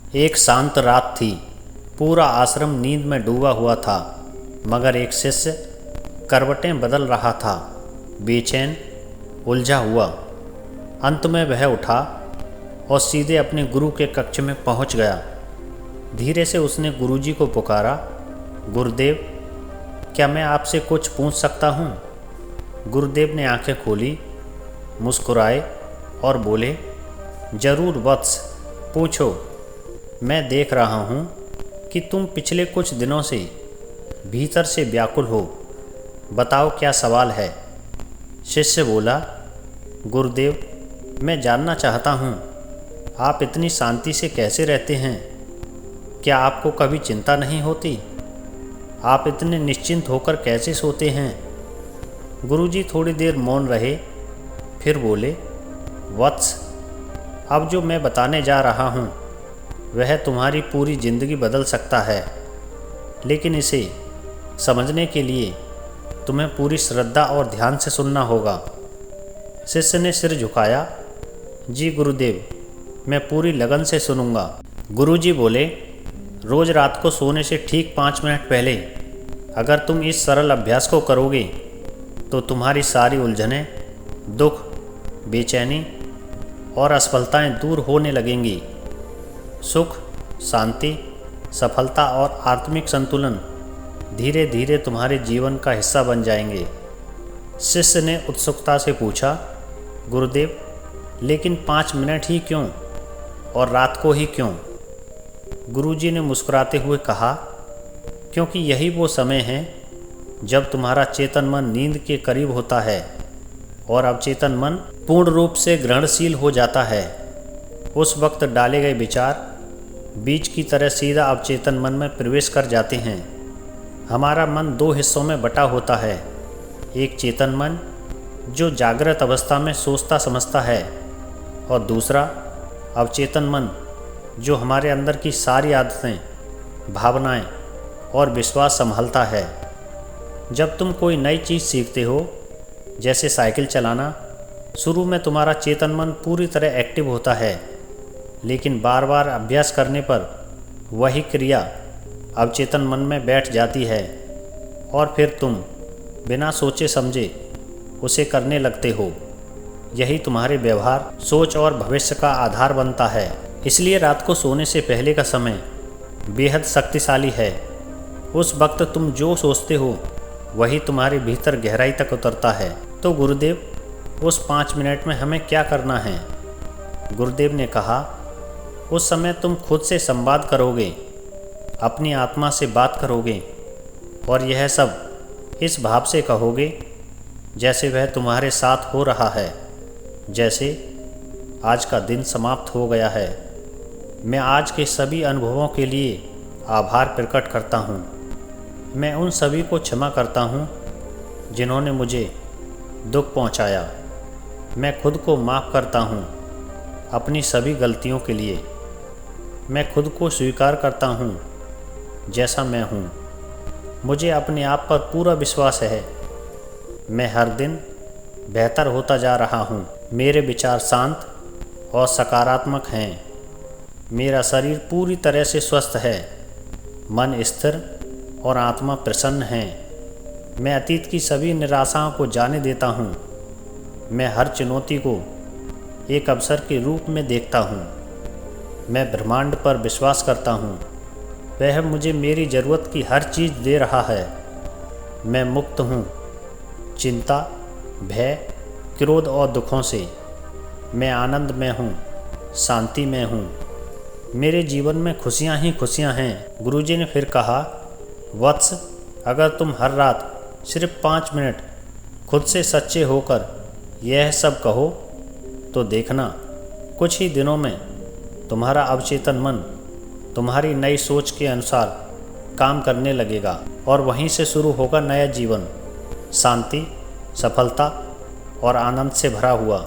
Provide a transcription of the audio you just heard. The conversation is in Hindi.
एक शांत रात थी। पूरा आश्रम नींद में डूबा हुआ था, मगर एक शिष्य करवटें बदल रहा था, बेचैन, उलझा हुआ। अंत में वह उठा और सीधे अपने गुरु के कक्ष में पहुंच गया। धीरे से उसने गुरुजी को पुकारा, गुरुदेव, क्या मैं आपसे कुछ पूछ सकता हूँ? गुरुदेव ने आंखें खोली, मुस्कुराए और बोले, जरूर वत्स, पूछो। मैं देख रहा हूँ कि तुम पिछले कुछ दिनों से भीतर से व्याकुल हो। बताओ क्या सवाल है? शिष्य बोला, गुरुदेव, मैं जानना चाहता हूँ आप इतनी शांति से कैसे रहते हैं? क्या आपको कभी चिंता नहीं होती? आप इतने निश्चिंत होकर कैसे सोते हैं? गुरुजी थोड़ी देर मौन रहे, फिर बोले, वत्स, अब जो मैं बताने जा रहा हूँ वह तुम्हारी पूरी जिंदगी बदल सकता है, लेकिन इसे समझने के लिए तुम्हें पूरी श्रद्धा और ध्यान से सुनना होगा। शिष्य ने सिर झुकाया, जी गुरुदेव, मैं पूरी लगन से सुनूंगा। गुरुजी बोले, रोज़ रात को सोने से ठीक 5 मिनट पहले अगर तुम इस सरल अभ्यास को करोगे तो तुम्हारी सारी उलझनें, दुख, बेचैनी और असफलताएं दूर होने लगेंगी। सुख, शांति, सफलता और आत्मिक संतुलन धीरे धीरे तुम्हारे जीवन का हिस्सा बन जाएंगे। शिष्य ने उत्सुकता से पूछा, गुरुदेव, लेकिन 5 मिनट ही क्यों और रात को ही क्यों? गुरुजी ने मुस्कुराते हुए कहा, क्योंकि यही वो समय है जब तुम्हारा चेतन मन नींद के करीब होता है और अवचेतन मन पूर्ण रूप से ग्रहणशील हो जाता है। उस वक्त डाले गए विचार बीज की तरह सीधा अवचेतन मन में प्रवेश कर जाते हैं। हमारा मन 2 हिस्सों में बटा होता है, एक चेतन मन जो जागृत अवस्था में सोचता समझता है, और दूसरा अवचेतन मन जो हमारे अंदर की सारी आदतें, भावनाएं और विश्वास संभालता है। जब तुम कोई नई चीज़ सीखते हो, जैसे साइकिल चलाना, शुरू में तुम्हारा चेतन मन पूरी तरह एक्टिव होता है, लेकिन बार बार अभ्यास करने पर वही क्रिया अवचेतन मन में बैठ जाती है और फिर तुम बिना सोचे समझे उसे करने लगते हो। यही तुम्हारे व्यवहार, सोच और भविष्य का आधार बनता है। इसलिए रात को सोने से पहले का समय बेहद शक्तिशाली है। उस वक्त तुम जो सोचते हो वही तुम्हारे भीतर गहराई तक उतरता है। तो गुरुदेव, उस 5 मिनट में हमें क्या करना है? गुरुदेव ने कहा, उस समय तुम खुद से संवाद करोगे, अपनी आत्मा से बात करोगे और यह सब इस भाव से कहोगे जैसे वह तुम्हारे साथ हो रहा है, जैसे आज का दिन समाप्त हो गया है। मैं आज के सभी अनुभवों के लिए आभार प्रकट करता हूँ। मैं उन सभी को क्षमा करता हूँ जिन्होंने मुझे दुख पहुँचाया। मैं खुद को माफ़ करता हूँ अपनी सभी गलतियों के लिए। मैं खुद को स्वीकार करता हूँ जैसा मैं हूँ। मुझे अपने आप पर पूरा विश्वास है। मैं हर दिन बेहतर होता जा रहा हूँ। मेरे विचार शांत और सकारात्मक हैं। मेरा शरीर पूरी तरह से स्वस्थ है। मन स्थिर और आत्मा प्रसन्न है। मैं अतीत की सभी निराशाओं को जाने देता हूँ। मैं हर चुनौती को एक अवसर के रूप में देखता हूँ। मैं ब्रह्मांड पर विश्वास करता हूँ, वह मुझे मेरी ज़रूरत की हर चीज़ दे रहा है। मैं मुक्त हूँ चिंता, भय, क्रोध और दुखों से। मैं आनंद में हूँ, शांति में हूँ। मेरे जीवन में खुशियाँ ही खुशियाँ हैं। गुरुजी ने फिर कहा, वत्स, अगर तुम हर रात सिर्फ 5 मिनट खुद से सच्चे होकर यह सब कहो तो देखना, कुछ ही दिनों में तुम्हारा अवचेतन मन तुम्हारी नई सोच के अनुसार काम करने लगेगा और वहीं से शुरू होगा नया जीवन, शांति, सफलता और आनंद से भरा हुआ।